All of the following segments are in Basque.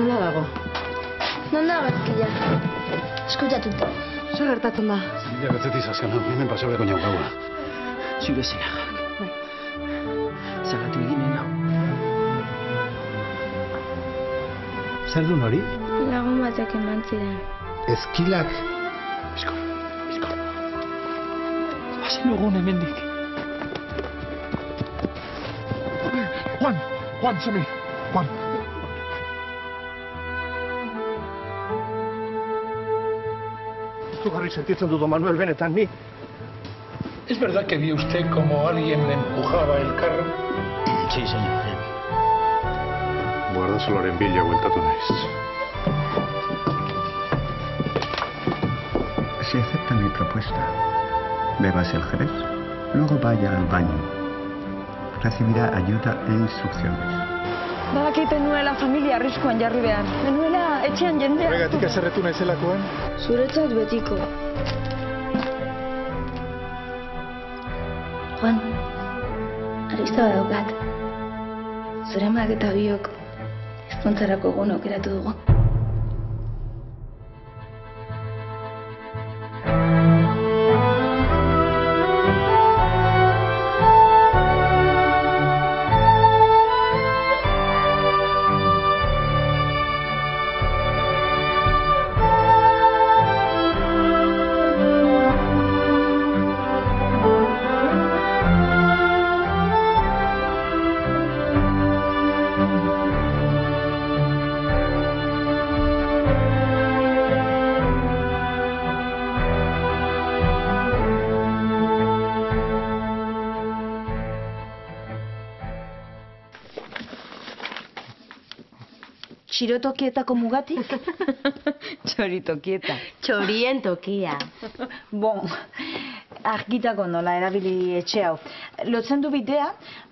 Nola dago? Non da gaizkila. Eskutatuta. Zer gertatzen da? Zila betzetik zazkan hau, hemen pasabeko niau gaua. Zure zinagak. Zagatu eginen hau. Zer du hori? Lagun batek eman ziren. Ezkilak. Bizkor. Bazen egun hemendik. Juan, semi. Juan. Zugarri sentitzen dudu, Manuel, benetan, ni. ¿Es verdad que vio usted como alguien le empujaba el carro? Sí, señor. Guardazoloren bila bueltatu naiz. Si acepta mi propuesta, bébase el jerez, luego vaya al baño. Recibirá ayuda e instrucciones. Badakiten nuela familia arriskuan jarri behar. Menuela etxean jendea. Horregatik eserretu naizelakoan. Zuretzat betiko. Juan, arista badaukat. Zure amak eta biok ezkontzarako egun aukeratu dugu. Txirotokietako mugatik? Txoritokieta. Txorien tokia. Bon, argitako nola erabili etxe hau. Lotzen du bidea,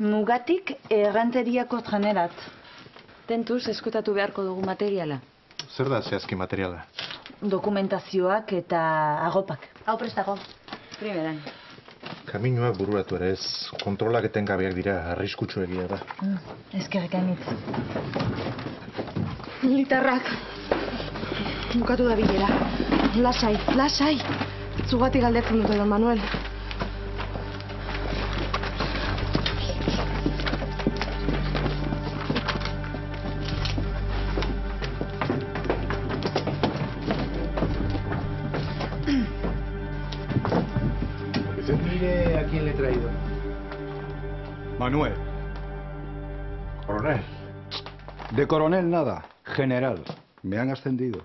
mugatik erranteriako trenerat. Tentuz, eskutatu beharko dugu materiala. Zer da zehazki materiala? Dokumentazioak eta agopak. Hau prestago. Primeran. Kaminuak bururatu ere ez, kontrolak etengabeak dira, arriskutsu egia da. Eskerrik anitz. Litarrak. Bukatu da bilera. Lasai. Zugatik galdetzen dute, don Manuel. Mire a quién le he traído. Manuel. Coronel. De coronel nada. General. Me han ascendido.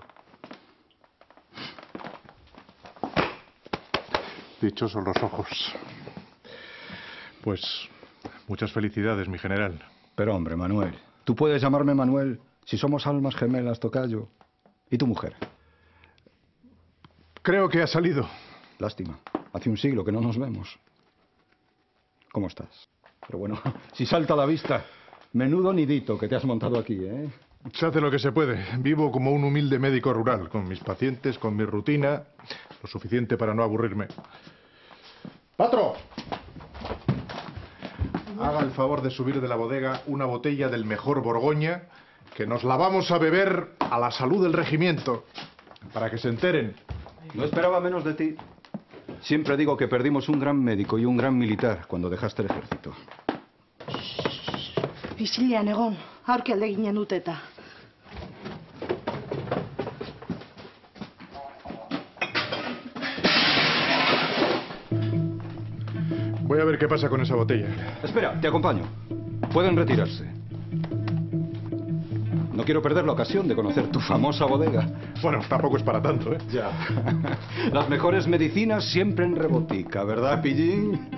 Dichosos los ojos. Pues muchas felicidades, mi general. Pero hombre, Manuel, tú puedes llamarme Manuel si somos almas gemelas, tocayo. ¿Y tu mujer? Creo que ha salido. Lástima. Hace un siglo que no nos vemos. ¿Cómo estás? Pero bueno, si salta a la vista, menudo nidito que te has montado aquí, ¿eh? Se hace lo que se puede. Vivo como un humilde médico rural, con mis pacientes, con mi rutina, lo suficiente para no aburrirme. ¡Patro! Haga el favor de subir de la bodega una botella del mejor Borgoña, que nos la vamos a beber a la salud del regimiento, para que se enteren. No esperaba menos de ti. Siempre digo que perdimos un gran médico y un gran militar cuando dejaste el ejército. Bisilean egon, aurki alde ginen dut eta. Voy a ver qué pasa con esa botella. Espera, te acompaño. Pueden retirarse. No quiero perder la ocasión de conocer tu famosa bodega. Bueno, tampoco es para tanto, ¿eh? Ya. Las mejores medicinas siempre en rebotica, ¿verdad, pillín?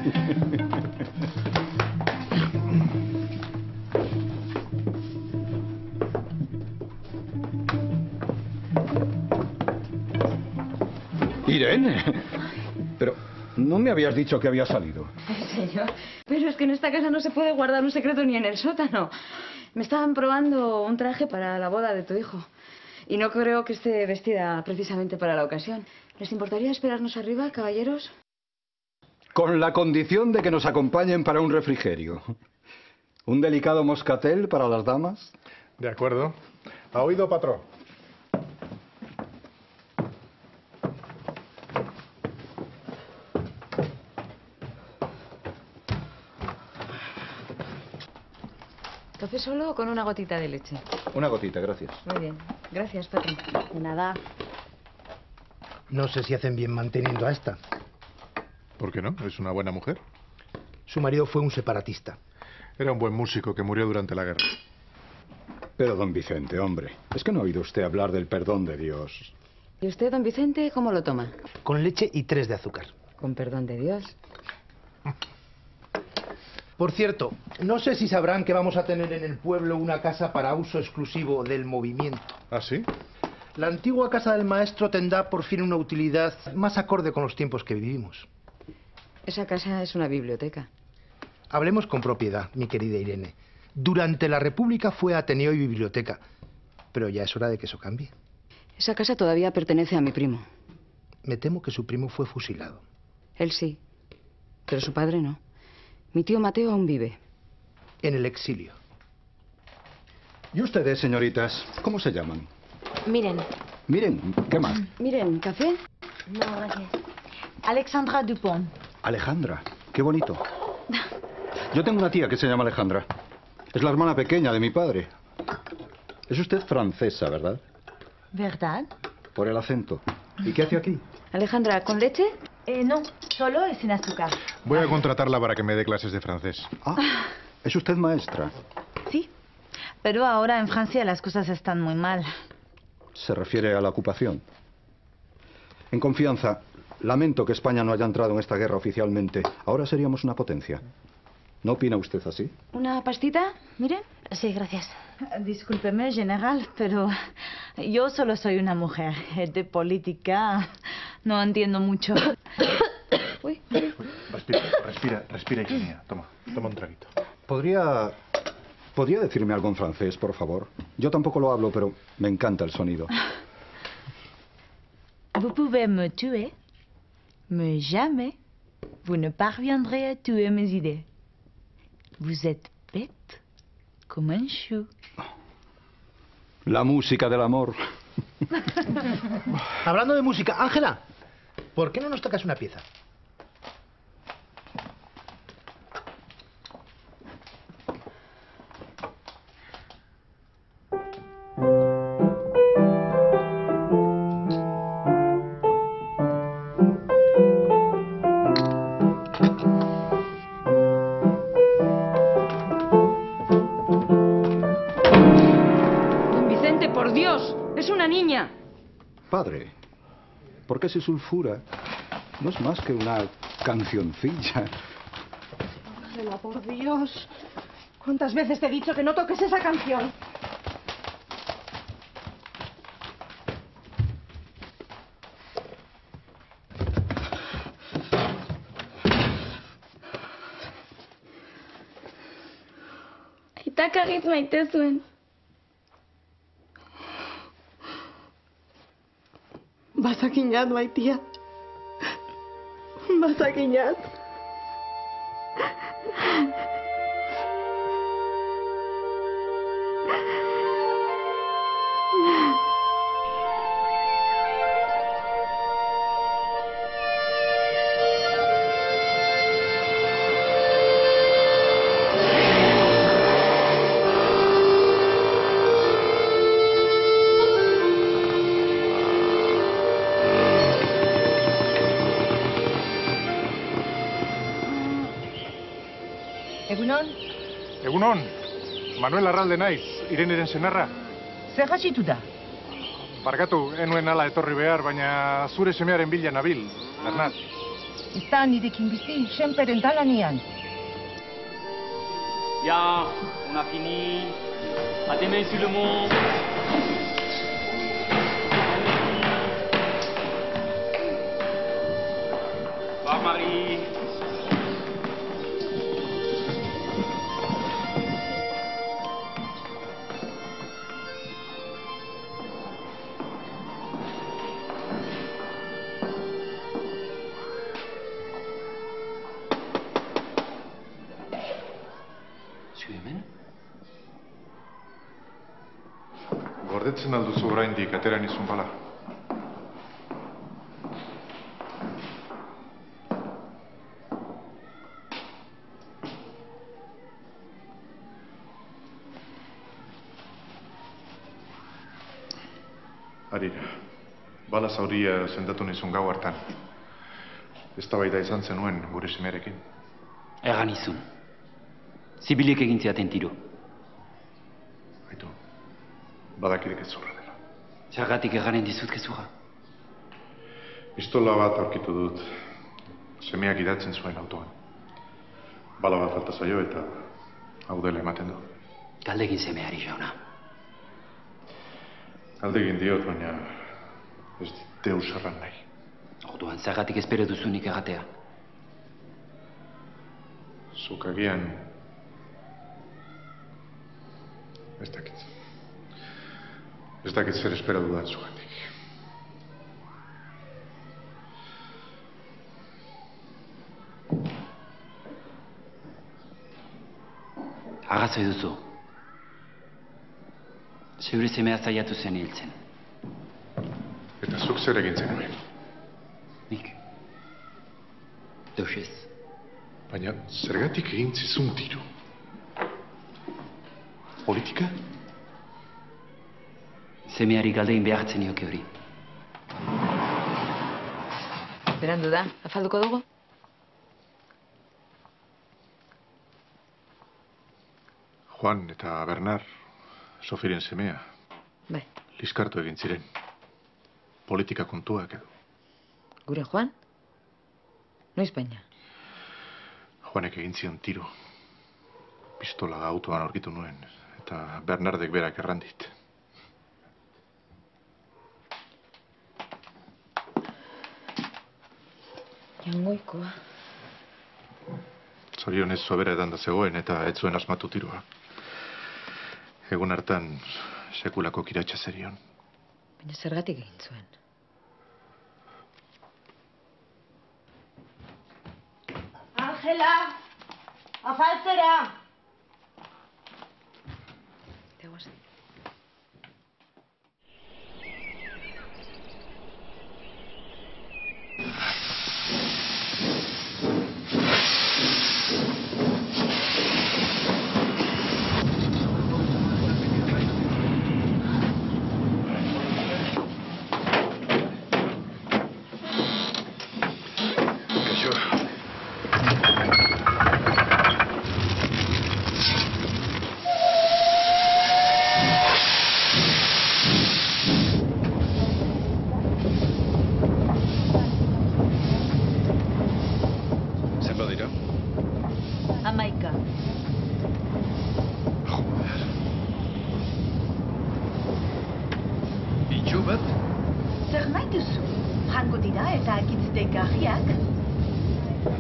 Irene, pero no me habías dicho que había salido. Señor, pero es que en esta casa no se puede guardar un secreto ni en el sótano. Me estaban probando un traje para la boda de tu hijo. Y no creo que esté vestida precisamente para la ocasión. ¿Les importaría esperarnos arriba, caballeros? Con la condición de que nos acompañen para un refrigerio. ¿Un delicado moscatel para las damas? De acuerdo. ¿Ha oído, patrón? ¿Café solo o con una gotita de leche? Una gotita, gracias. Muy bien. Gracias, patrón. De nada. No sé si hacen bien manteniendo a esta. ¿Por qué no? Es una buena mujer. Su marido fue un separatista. Era un buen músico que murió durante la guerra. Pero, don Vicente, hombre, ¿es que no ha oído usted hablar del perdón de Dios? ¿Y usted, don Vicente, cómo lo toma? Con leche y 3 de azúcar. Con perdón de Dios. Por cierto, no sé si sabrán que vamos a tener en el pueblo una casa para uso exclusivo del movimiento. ¿Ah, sí? La antigua casa del maestro tendrá por fin una utilidad más acorde con los tiempos que vivimos. Esa casa es una biblioteca. Hablemos con propiedad, mi querida Irene. Durante la República fue Ateneo y biblioteca, pero ya es hora de que eso cambie. Esa casa todavía pertenece a mi primo. Me temo que su primo fue fusilado. Él sí, pero su padre no. Mi tío Mateo aún vive. En el exilio. ¿Y ustedes, señoritas, cómo se llaman? Miren. Miren, ¿qué más? Miren, ¿café? No, gracias. Alexandra Dupont. Alejandra, qué bonito. Yo tengo una tía que se llama Alejandra. Es la hermana pequeña de mi padre. Es usted francesa, ¿verdad? ¿Verdad? Por el acento. ¿Y qué hace aquí? Alejandra, ¿con leche? No, solo es sin azúcar. Voy a contratarla para que me dé clases de francés. Ah, ¿es usted maestra? Sí, pero ahora en Francia las cosas están muy mal. Se refiere a la ocupación. En confianza, lamento que España no haya entrado en esta guerra oficialmente. Ahora seríamos una potencia. ¿No opina usted así? ¿Una pastita? Miren. Sí, gracias. Discúlpeme, general, pero yo solo soy una mujer. De política no entiendo mucho. Uy. Respira, hija mía. Toma un traguito. ¿Podría decirme algo en francés, por favor? Yo tampoco lo hablo, pero me encanta el sonido. Vous pouvez me tuer, mais jamais vous ne parviendrez à tuer mes idées. Vous êtes bête comme un chou. La música del amor. Hablando de música, Ángela, ¿por qué no nos tocas una pieza? ¡Por Dios! ¡Es una niña! Padre, ¿por qué se sulfura? No es más que una cancioncilla. Ángela, por Dios. ¿Cuántas veces te he dicho que no toques esa canción? Itakarrit maite zuen. Basakinat, maitia. Basakinat. Egunon, Manuel Arralde naiz, Ireneren senarra. Zer hasitu da? Barkatu, enuen ala etorri behar, baina zure semearen bila nabil, Bernat. Ez da nirekin bizi, senperen talanian. Bien, on a fini. À tes mains sur le monde. Au revoir, Marie. Galdetzen alduzu oraindik atera nizun bala. Harira, bala zauria sendatu nizun gau hartan. Eztabaida izan zenuen gure semearekin. Egan izun. Zibilek egin ziaten tiro. Aitu, badakidek ezurra dela. Zergatik eganen dizut gezurra. Pistola bat aurkitu dut. Semeak idatzen zuen autoan. Bala bat falta zaio eta hau dela ematen du. Galdegin semeari jauna. Galdegin diot, baina ez deus erran nahi. Orduan, zergatik espero duzunik egatea. Zuk agian... Ez dakit. Ez dakit zer espero dudan zugatik. Arrazoi duzu. Zeure semea zaiatu zen hiltzen. Eta zuk zer egin zenuen? Nik. Deus ez. Baina zergatik egin zizun tiro? Politika? Semeari galdein behartzen nioke hori. Berandu da, afalduko dugu? Juan eta Bernard, Sofiren semea. Bai. Liskartu egin ziren. Politika kontuak edo. Gure Juan? Noiz baina? Juanek egin zion tiro. Pistola autoan aurkitu nuen. Eta Bernardek berak errandit. Jangoikoa. Zorionez sobera edan da zegoen eta ez zuen asmatu tiroa. Egun hartan sekulako kiratxa zerion. Baina zergatik egin zuen. Angela! Afaltzera! Teguaz. Hamaika. Itxu bat? Zer nahi duzu? Jango dira eta akitz garriak.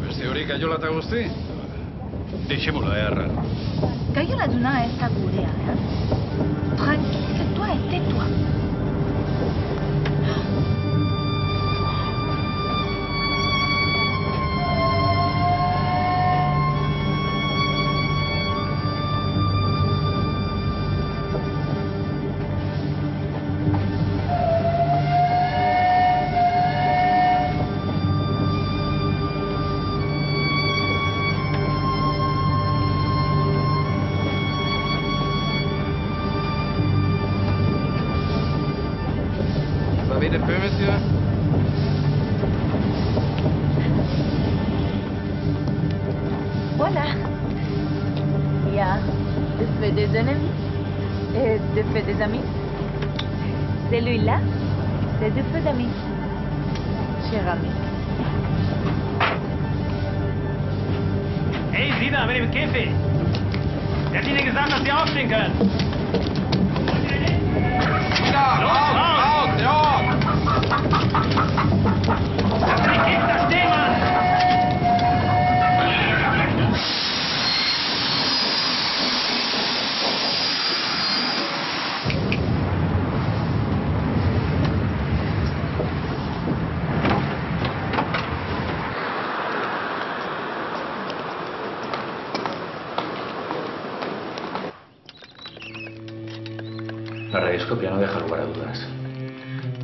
Beste hori gaiola eta guzti? Deixemola, erra. Gaiola duna ez da gurea, Tranquilizatua etetua. Avez de peu, monsieur? Voilà. Il y a de fait des ennemis et de fait des amis. Celui-là, c'est de fait d'amis. Cher ami. Hey, Sie da mit dem Käfig! Der hat Ihnen gesagt, dass Sie aufstehen können. Raus! Lass die Kinder stehen, Mann! La radioscopia no deja lugar a dudas.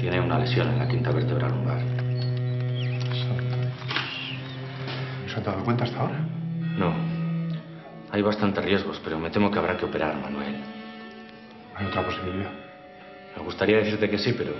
Tiene una lesión en la quinta vértebra lumbar. ¿No se han dado cuenta hasta ahora? No. Hay bastantes riesgos, pero me temo que habrá que operar, Manuel. ¿Hay otra posibilidad? Me gustaría decirte que sí, pero...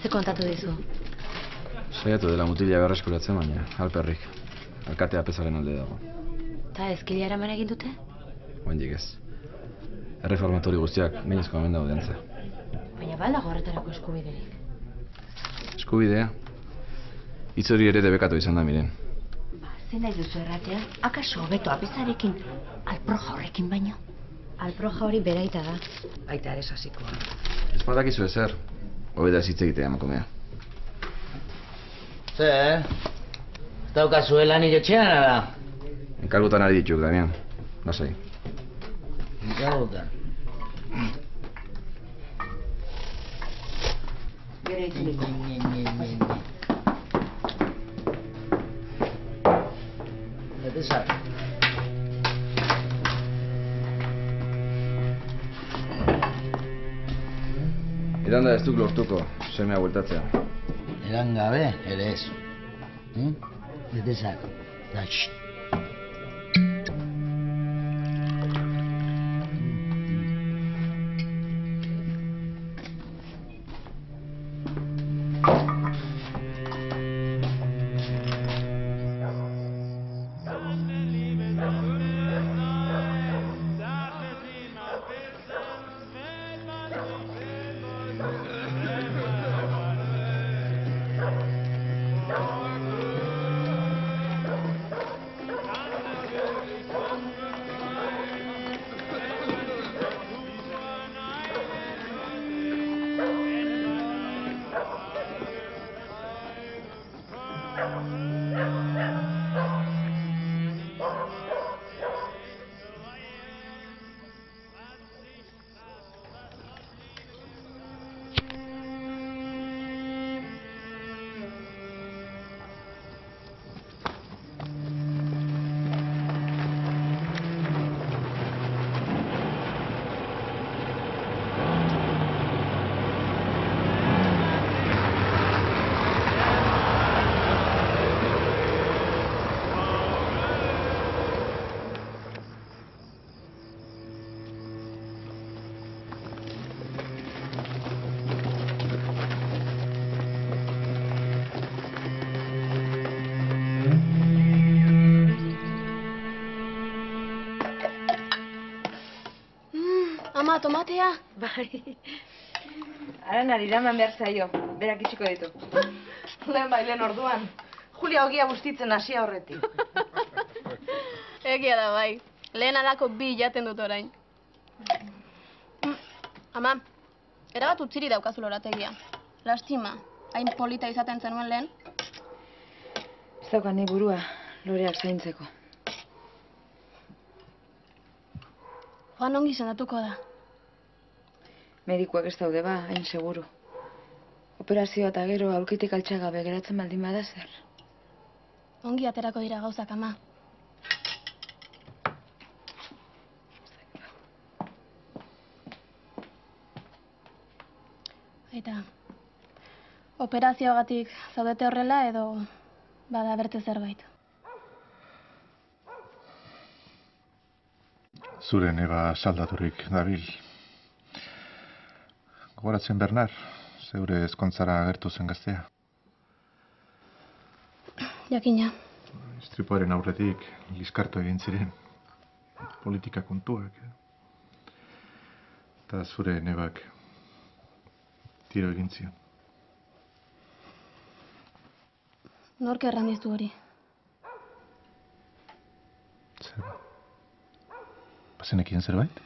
Ze kontatu dizu? Saiatu dela mutila berreskuratzen, baina alperrik. Alkatea pesaren alde dago. Eta ezkila eraman egin dute? Oendik ez. Erreformatori guztiak minezko hemen daude antza. Baina baldago horretarako eskubiderik. Eskubidea? Hitz hori ere debekatu izan da, miren. Zein nahi duzu erratea? Akaso hobeto apezarekin, alproja horrekin baino? Alproja hori beraita da. Baita ere sasikoa. Ez badakizu ezer. Hobeda hitz egitea emakumea. Ze, ez daukazuela nire txean, ala? Enkargutan ari dituk, Damian. Lasai. Enkargutan. Gero itzuliko. Eta zara. Edan da ez duk lortuko, semea bueltatzea. Eran gabe, ere ez. Eta zara. Da, xxt. Ama, tomatea. Bai. Aran ari eraman behar zaio, berak itxiko ditu. Lehen orduan. Julia ogia bustitzen hasia horretik. Egia da bai. Lehen alako bi jaten dut orain. Ama, erabat utziri daukazu lorategia. Lastima, hain polita izaten zenuen lehen. Ez daukan ni burua, loreak zaintzeko. Joan ongi sendatuko da. Medikuak ez daude ba, hain seguru. Operazioa eta gero aulkitik altxagabe geratzen baldin bada zer. Ongi aterako dira gauzak, ama. Eta, operazioagatik zaudete horrela edo bada berte zerbait. Zure neba saldaturik dabil. Gogoratzen Bernard, zeure ezkontzara agertu zen gaztea. Jakina. Istripuaren aurretik liskartu egin ziren. Politika kontuak. Eta zure nebak tiro egin zion. Nork errandizu hori? Zer? Bazenekien zerbait?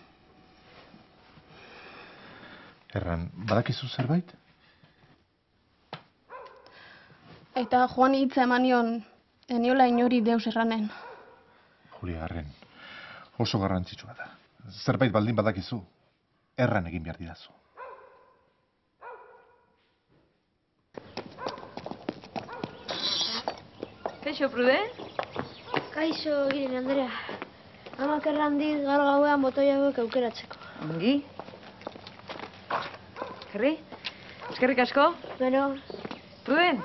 Erran, badakizu zerbait? Eta Juan hitza emanion, eniola inori deus erranen. Julia, arren, oso garrantzitsua da. zerbait baldin badakizu, erran egin behar didazu. Kaixo, Pruden? Kaixo, Irene Andrea. Amak errandiz gaur gauean botoi hauek aukeratzeko. Ongi? Herri? Eskerrik asko? Bero. Pruden,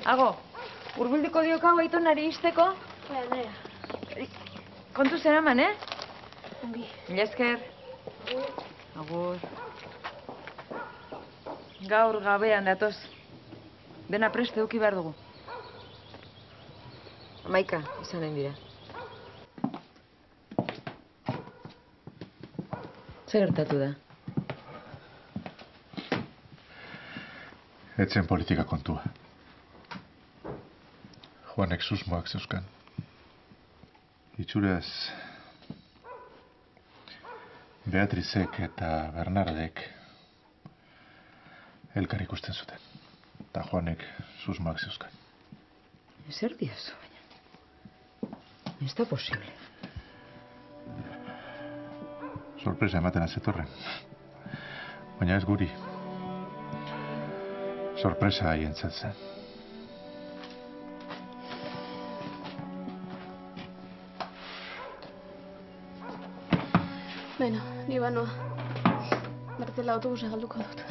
hago, urbilduko diokau aitonari izteko? Bai, Andrea. Kontu zeraman, Ongi. Mila esker. Agur. Gaur gabean datoz. Dena preste eduki behar dugu. Amaika, izan nahi dira. Zer gertatu da? Etzen politika kontua. Juanek susmoak zeuzkan. Itxuraz, Beatrizek eta Bernardek elkar ikusten zuten. Eta Juanek susmoak zeuzkan. Zer diozu, baina? Ez da posible. Sorpresa ematen azetorren. Baina ez guri. Sorpresa haientzat zen. Beno, ni banoa. Bertela autobusa galduko dut.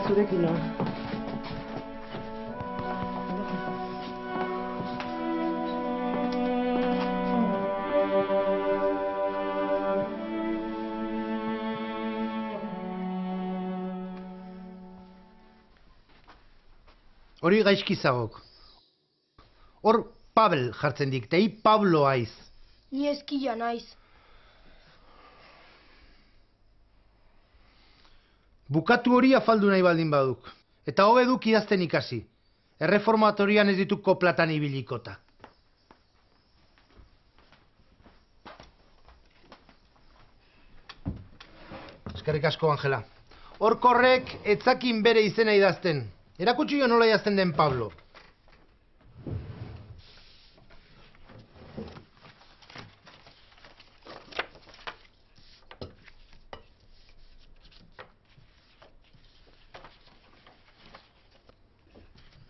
Zurekin lo. Hori gaizki zagok. Hor Pavel jartzen dik, tei Pablo aiz. Ni eskila naiz. Bukatu hori afaldu nahi baldin baduk. Eta hobe duk idazten ikasi. Erreformatorian ez ditu koplatan ibilikota. Eskerrik asko, Angela. Hor korrek etzakin bere izena idazten. Erakutsi jo nola idazten den Pablo.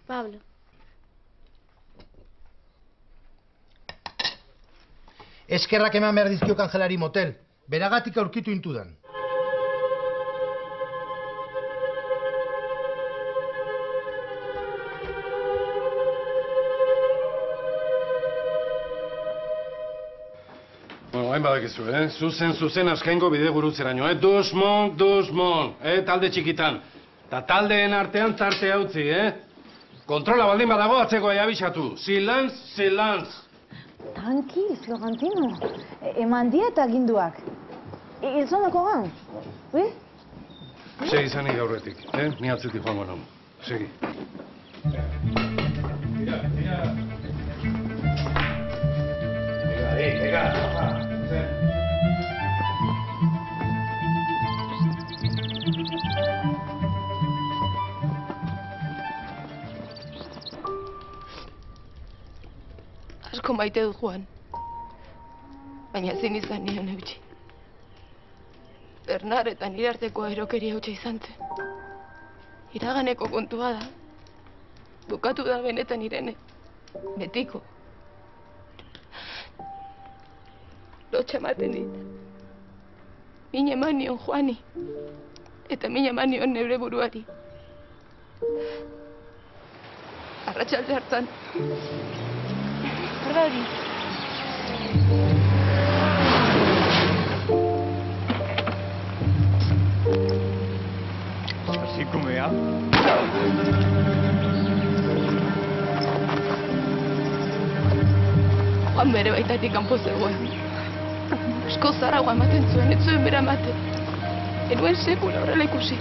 Pablo. Eskerrak eman behar dizkiok Angelari motel. Beragatik aurkitu intudan. Hain badakizu, Zuzen azkaingo bide gurutzeraino, Dusmon, talde txikitan. Ta taldeen artean tarte hautzi, Kontrola baldin badago atzeko abisatu. Silantz. Tranquil, Florentino. Eman dieta aginduak. Ilzonako gan. Segi zanik aurretik, Ni atzetik joango non. Segi. Venga. Asko maite du Juan. Baina ezin izan nion eutxi. Bernard eta nire arteko erokeria hutsa izan zen. Iraganeko kontua da. Bukatu da benetan Irene. Betiko. Lotxa ematen dit. Min eman nion Juani. Eta min eman nion neure buruari. Arratsalde hartan. Zer da hori? Así como ya. Juan bere baitatik kanpo zegoen. Asko zaragoa ematen zuen, ez zuen bera ematen. Enuen sekula horrela ikusi.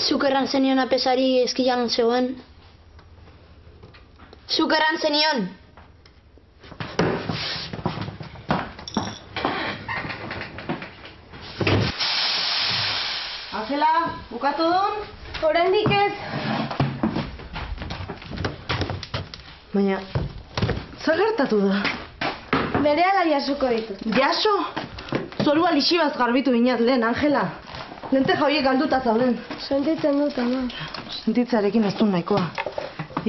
Zuk erran zenion apesari eskilan zegoen. Zuk erran zenion. Angela, bukatu dun? Oraindik ez. Baina, zer gertatu da? Berehala jasuko ditut. Jaso? Zorua lixibaz garbitu inat lehen, Angela. Lenteja horiek galduta zauden. Sentitzen dut, ama. Sentitzarekin ez du nahikoa.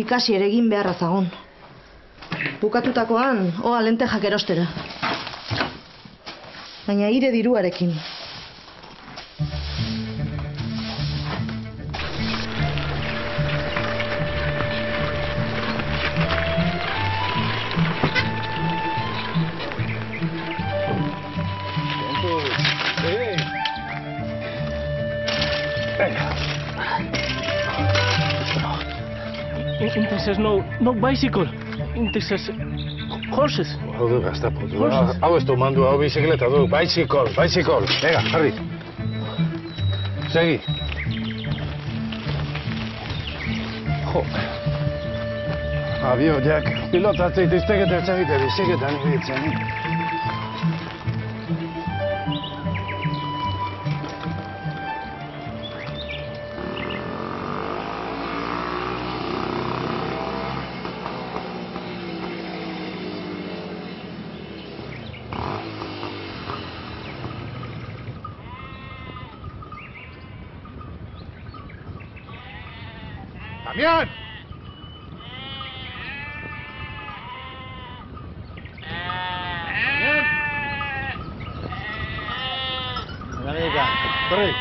Ikasi ere egin beharra zagon. Bukatutakoan, oa lentejak erostera. Baina hire diruarekin. This is no bicycle. This is horses. Hau du gaztapo. Hau ez du mandu, hau bizikleta du. Bicycle. Venga, jarri. Segi. Jo. Adio, Jack. Pilota atzeit izteketa etxagite biziketan ibitzen. ¡Damián! América, corre.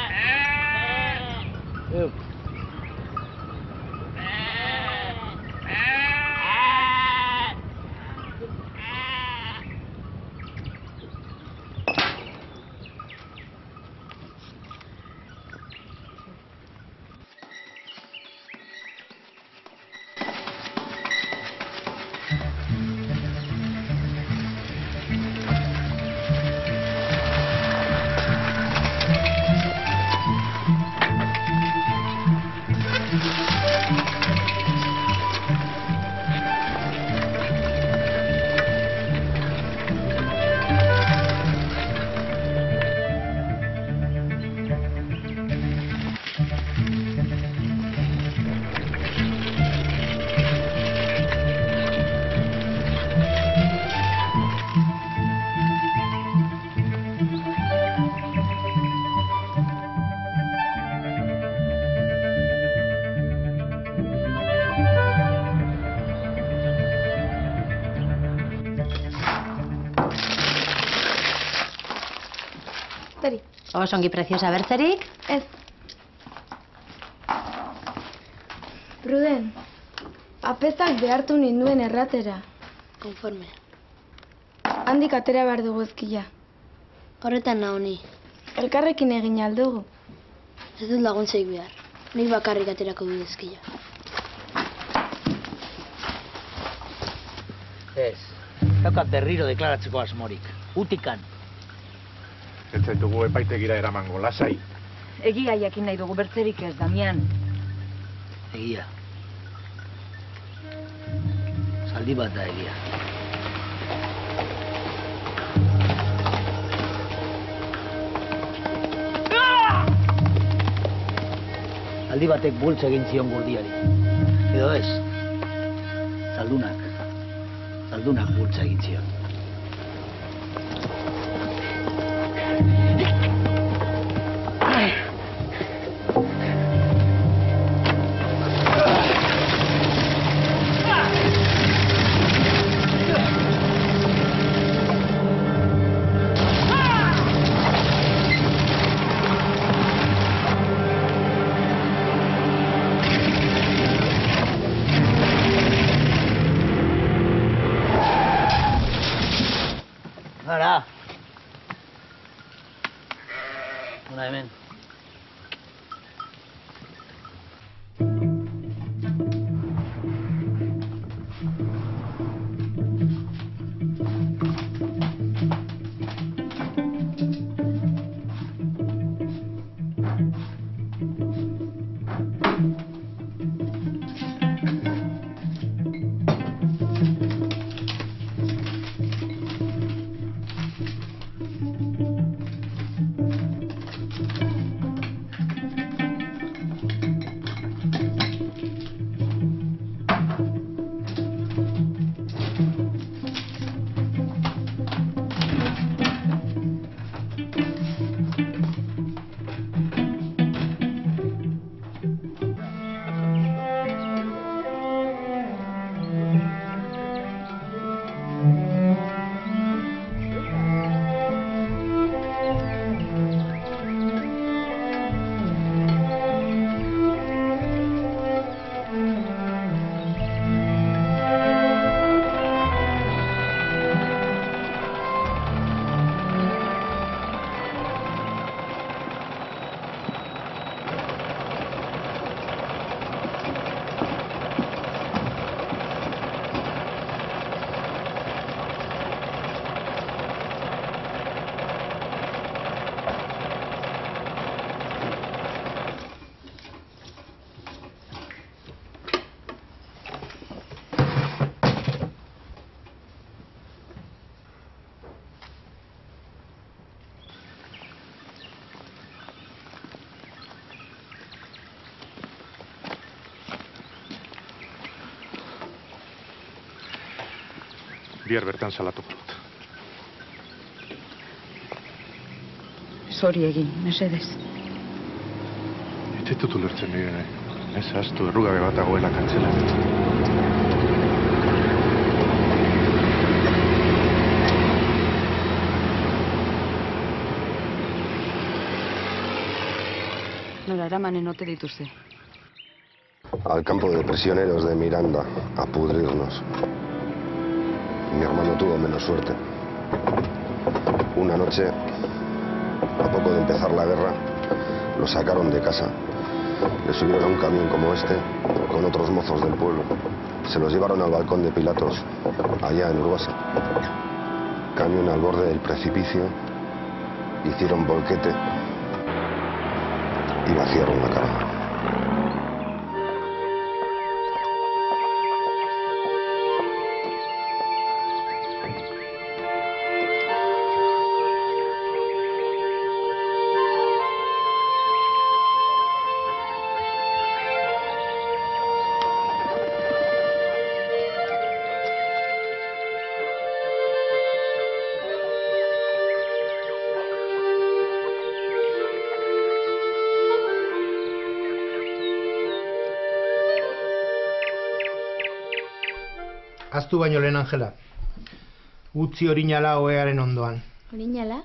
Osongi preziosa bertzerik? Ez. Pruden, apezak behartu ninduen erratera. Konforme. Handik atera behar dugu ezkila. Horretan naho ni. Elkarrekin egin aldugu. Ez dut laguntzeik behar. Nik bakarrik aterako du ezkila. Ez. Daukat berriro deklaratzeko asmorik. Utikan. Ez zaitugu epaitegira eramango, lasai. Egia jakin nahi dugu bertzerik ez, Damian. Egia. Zaldi bat da egia. Zaldi batek bultz egin zion gurdiari. Edo ez. Zaldunak bultz egin zion. bihar bertan salatuko dut. Zori egin, mesedez. Ez dut ulertzen Irene. Ez ahaztu errugabe bat dagoela kantzelan. Nola eramanen ote dituzte. Al campo de prisioneros de Miranda, a pudrirnos. Mi hermano tuvo menos suerte. Una noche, a poco de empezar la guerra, lo sacaron de casa. Le subieron a un camión como este, con otros mozos del pueblo. Se los llevaron al balcón de Pilatos, allá en Urbasa. Camión al borde del precipicio, hicieron volquete y vaciaron la carga. Aztu baino lehen, Angela. Utzi orinala ohearen ondoan. Orinala?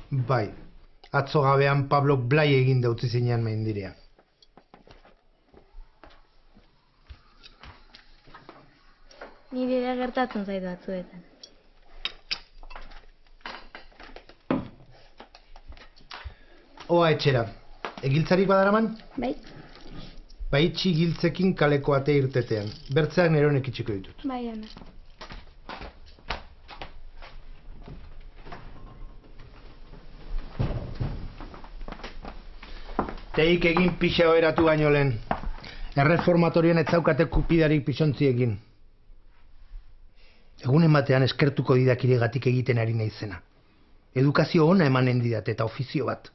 Bai. Atzo gabean Pablok blai egin utzi zinean maindirea. Nire ere gertatzen zaitu batzuetan. Oa etxera. Egiltzarik badaraman? Bai. Baitxi giltzekin kaleko ate irtetean. Bertzeak neronek itxiko ditut. Bai, ana. Teik egin pixa oheratu baino lehen. Erreformatorioan ez zaukate kupidarik pisontziekin. Egunen batean eskertuko didak iregatik egiten ari naizena. Edukazio ona emanen didat eta ofizio bat.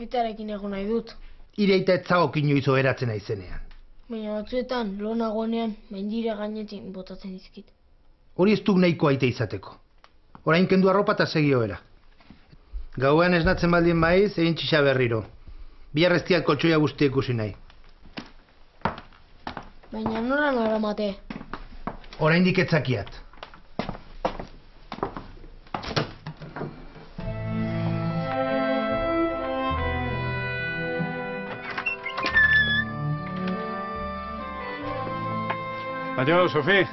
Aitarekin egon nahi dut. Ireita ez zagok inoiz oheratzen naizenean. Baina batzuetan, lo nagoenean, maindire gainetik botatzen dizkit. Hori ez duk nahiko aite izateko. Orain kendu arropa eta segi ohera. Gauean esnatzen baldin baiz, egin txixa berriro. Bihar ez diat koltsoia guztia ikusi nahi. Baina nola nora mate? Oraindik etzakiat. Adiós, Sofí.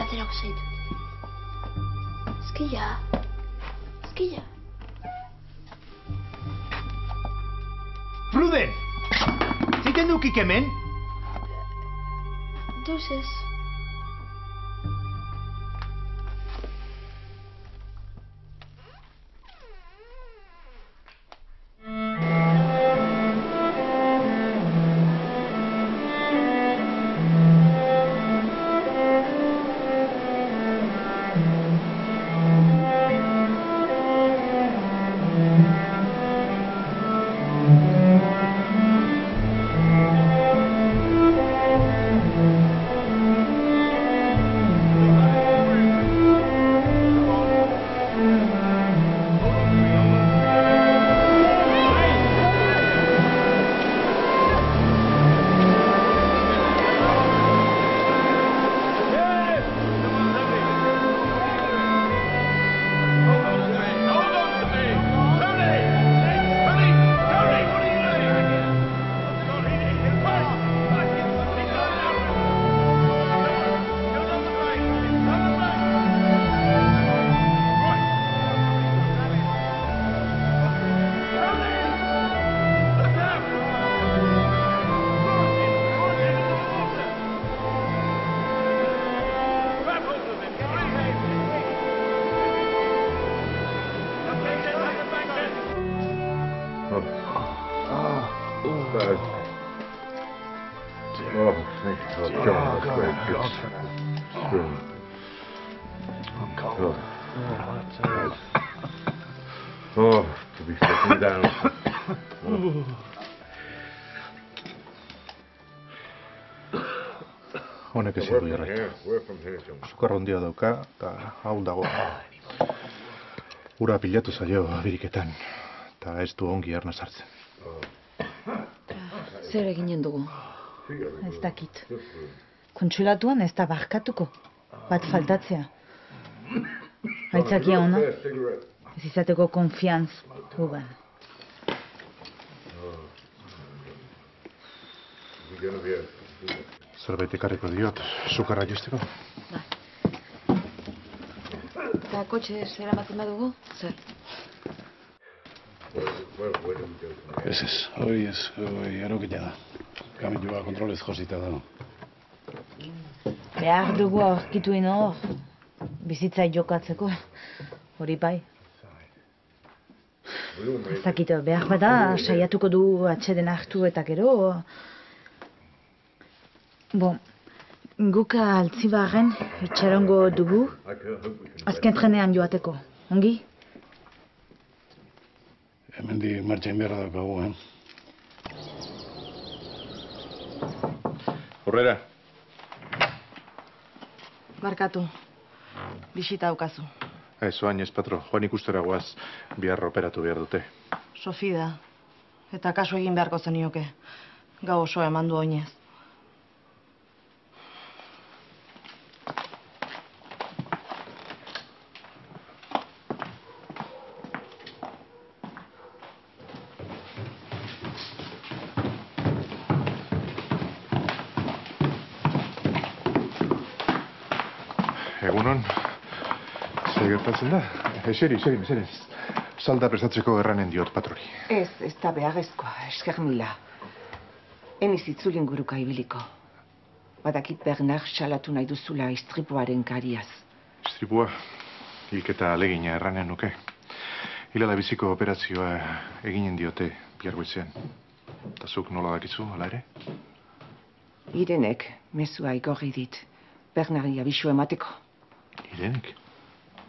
aterako zaitut. Ezkila. Ezkila. Pruden! Ziten dukik hemen? Deus ez. Oh, to be sitting down. Honek ezin du jarraitu. Sukar handia dauka, eta ahul dago. Ura pilatu zaio biriketan, eta ez du ongi arna sartzen. Zer eginen dugu? Ez dakit. Kontsulatuan ez da barkatuko. Bat faltatzea. Aitzakia ona. Ez izateko konfiantz gugan. Zerbait ekarriko diot, sukarra justeko. Eta kotxe zer amaten badugu? Zer? Ez, hori ez, erokila da. Kamioa kontrolez josita da. Behar dugu aurkituin hor, bizitza jokatzeko, hori bai. Ez dakit, behar bada, saiatuko du atxeden hartu eta gero. Bon, guk altzibarren itxarongo dugu, azken trenean joateko, ongi? Hemendik martxain beharra daukagu, Horrera. Barkatu, bisita daukazu. Ez, oain ez, patro. Joan ikustera guaz, bihar operatu behar dute. Sofi da, eta kasu egin beharko zenioke. Gau osoa eman du oinez. Egunon, zer gertatzen da? Eseri, mesedez. Salda prestatzeko erranen diot patrori. Ez da beharrezkoa, esker mila. Eniz itzulin guruka ibiliko. Badakit Bernard salatu nahi duzula istripuaren kariaz. Istripua, hilketa alegina erranen nuke. Hilada biziko operazioa eginen diote bihar goizean. Eta zuk nola dakizu, hala ere? Irenek mezua igorri dit. Bernardi abisu emateko. Irenek?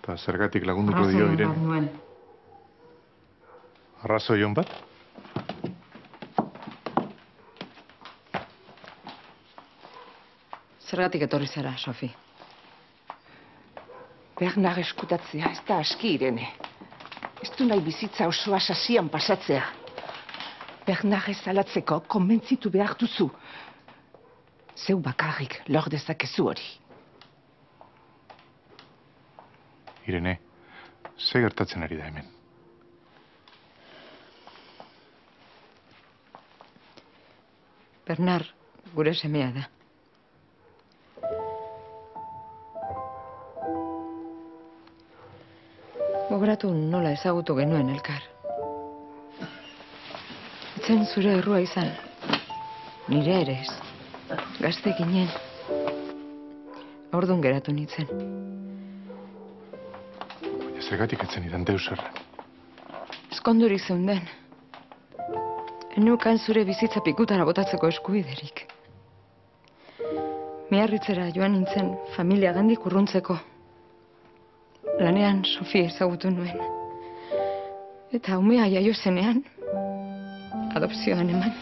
Eta zergatik lagunduko dio Irene? Nuen. Arrazoi hon bat? Zergatik etorri zara, Sofi? Bernard eskutatzea ez da aski, Irene. Ez du nahi bizitza osoa sasian pasatzea. Bernard ez alatzeko konbentzitu behar duzu. Zeu bakarrik lor dezakezu hori. Irene, ze gertatzen ari da hemen? Bernard, gure semea da. Gogoratu nola ezagutu genuen elkar. Etzen zure errua izan. Nire ere ez. Gazte ginen. Ordun geratu nintzen. Baina zergatik etzen idan deus erran. Eskonduri zeunden. Enukan zure bizitza pikutara botatzeko eskubiderik. Miarritzera joan nintzen familia gandik urruntzeko. Lanean Sofia ezagutu nuen. Eta umea jaio zenean, adopzioan eman.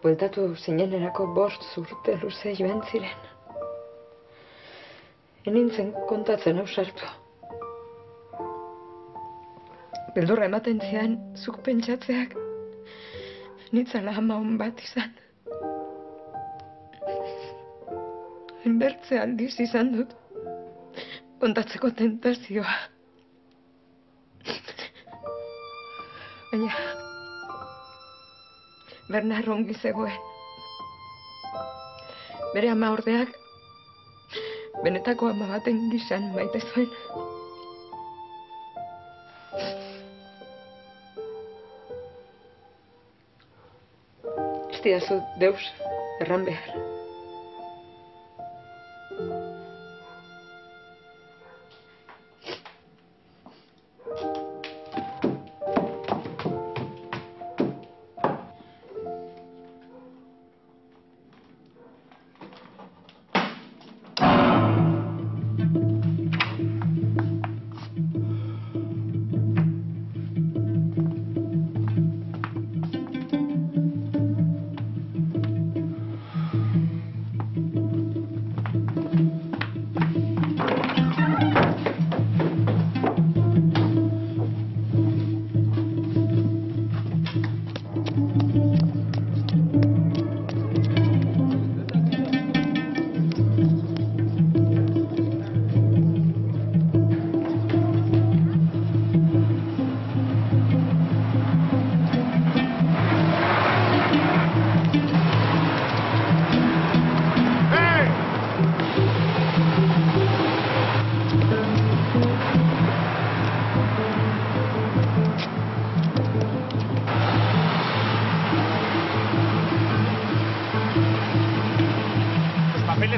Bueltatu zinenerako 5 urte luze joan ziren. Enintzen kontatzen ausartu. Beldurra ematen zian, zuk pentsatzeak nitzala ama hon bat izan. Enbertze aldiz izan dut kontatzeko tentazioa. Baina Bernardo ongi zegoen. Bere ama ordeak benetako ama baten gizan maite zuen. Ez didazu deus erran behar.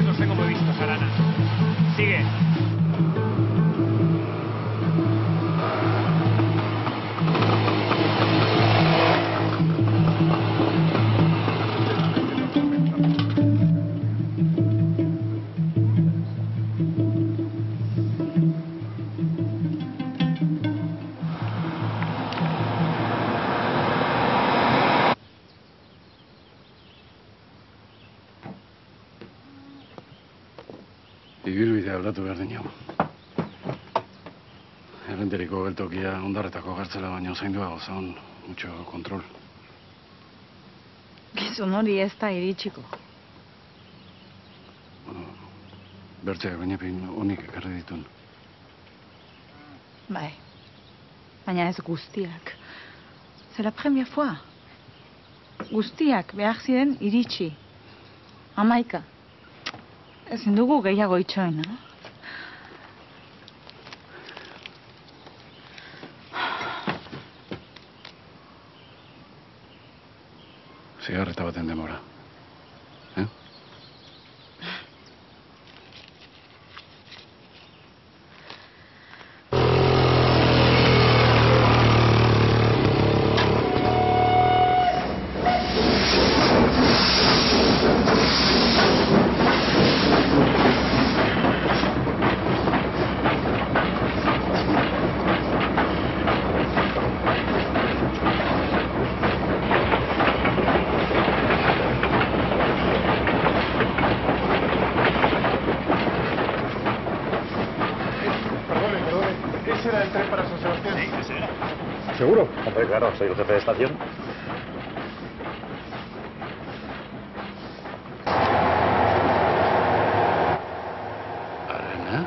Los tengo muy vistos, Arana. Sigue. Ibilbidea aldatu behar dinago. Errenteriko geltokia ondarretako gartzela baino zainduago zaun, mucho kontrol. Gizon hori ez da iritsiko. Bertzeak bainapin honik ekarri ditun. Bai, baina ez guztiak. C'est la première fois. Guztiak behar ziren iritsi. 11. Ezin dugu gehiago itxoin, no? Zigarreta baten demora. ese era el tren para San Sebastián? Sí, ese era. ¿Seguro? Hombre, claro, soy el jefe de estación. Arana.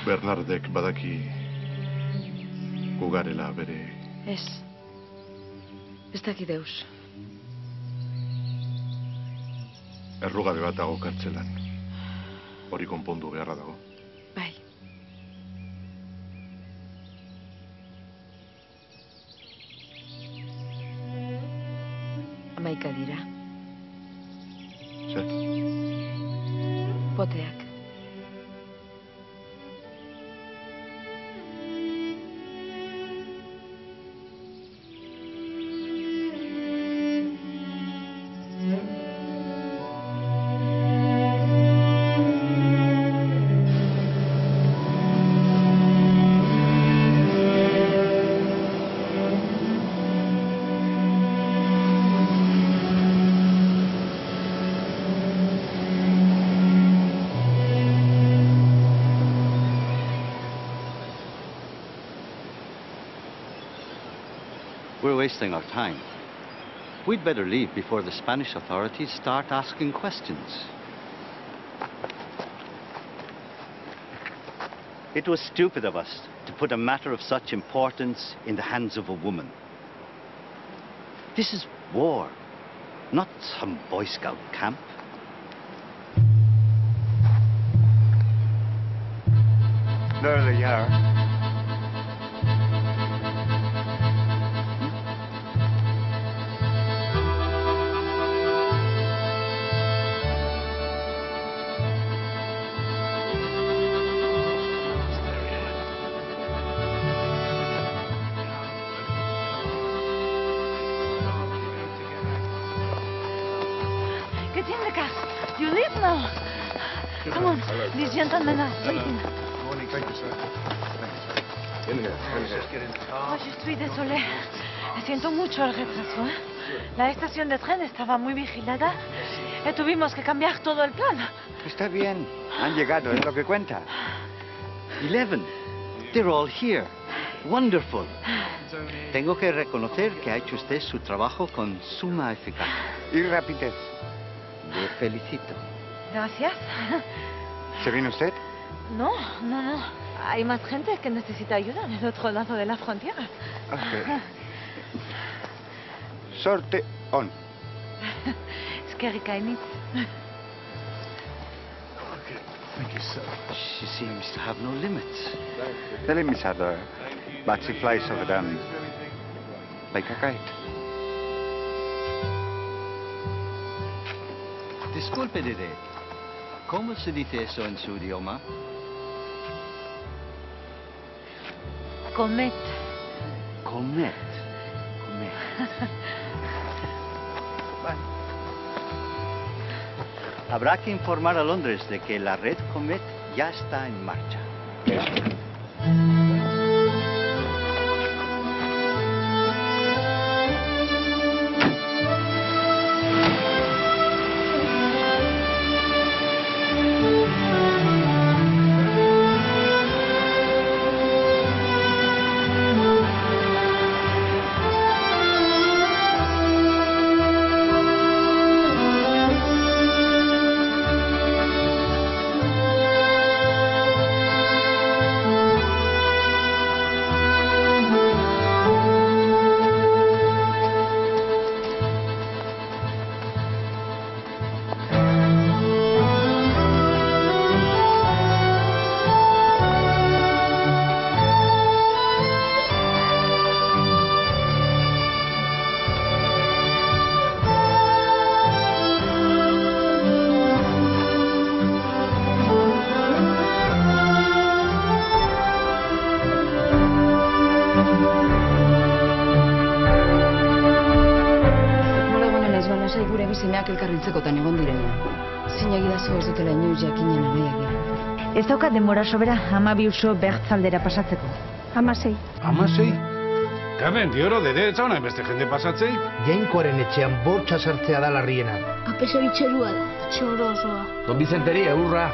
Bernardek badaki gugarela bere... Ez daki deus. Errugabe bat dago kartzelan. Hori konpondu beharra dago. Bai. Hamaika dira. Zer? Poteak. We're wasting our time. We'd better leave before the Spanish authorities start asking questions. It was stupid of us to put a matter of such importance in the hands of a woman. This is war, not some Boy Scout camp. There they are. Get in the car. You leave now. Come on, these gentlemen are waiting. Morning, thank you, sir. Thanks. In here, in here. Oh, je suis désolée. Siento mucho el retraso, ¿eh? La estación de tren estaba muy vigilada y tuvimos que cambiar todo el plan. Está bien. Han llegado, es lo que cuenta. 11. They're all here. Wonderful. Tengo que reconocer que ha hecho usted su trabajo con suma eficacia. Y rapidez. Le felicito. Gracias. ¿Se viene usted? No. Hay más gente que necesita ayuda en el otro lado de la frontera. Okay. Sorte on. Scary kind. Thank you, sir. She seems to have no limits. The limits are there, but she flies over them like a kite. Disculpe, Dede. ¿Cómo se dice eso en su idioma? Comet. Comet. Habrá que informar a Londres de que la red Comet ya está en marcha. gure bizemeak elkarriltzekotan egon direnean. Zinegi dazu ez dutela inoiz jakinen anaiak dira. Ez daukat denbora sobera 12 uso bertzaldera pasatzeko. 16. 16? Kaben, dioro, dede ez zauna beste jende pasatzei? Jainkoaren etxean bortxa sartzea da larriena. Apeso bitxerua da, txoro osoa. Don Bizenteri, eurra.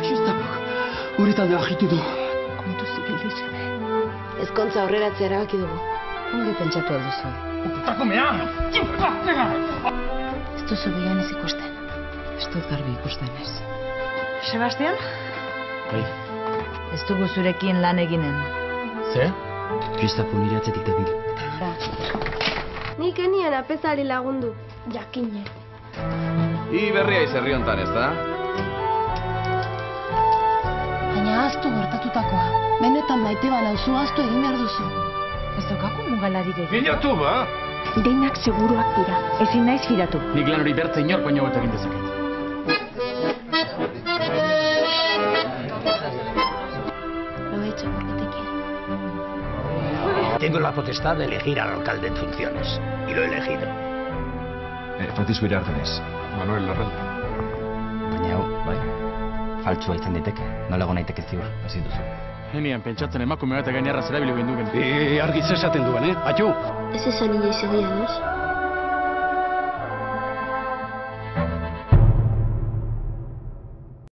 Txustapok, hori talde agitu du. Kontu zibilizeme. Ezkontza aurreratzea erabaki dugu. Ongi pentsatu alduzu. Takomea! Ez duzu bian ez ikusten. Ez dut garbi ikusten ez. Sebastian? Bai. Ez dugu zurekin lan eginen. Ze? Kristapo nire atzetik dabil. Nik enien apezari lagundu, jakine. I berria izerri hontan, ez da? Baina ahaztu gertatutakoa. Benetan maite banauzu ahaztu egin behar duzu. Ez daukaku mugalarik egin. Bilatu, ba? Denak seguruak dira. Ezin naiz firatu. Nik lan hori bertze inor baino bat egin dezaket. Lo he hecho porque te quiero. Tengo la potestad de elegir al alcalde en funciones. Y lo he elegido. Francisco Iriartenes. Manuel Larralde. Baina hau, bai, faltsua izan daiteke. Nola egon naiteke ziur, ezin duzu. Henian pentsatzen emakume bat gainarra zerabili genduken. Argi zesaten duen, Atxu? Ez esan inoiz egia, doz?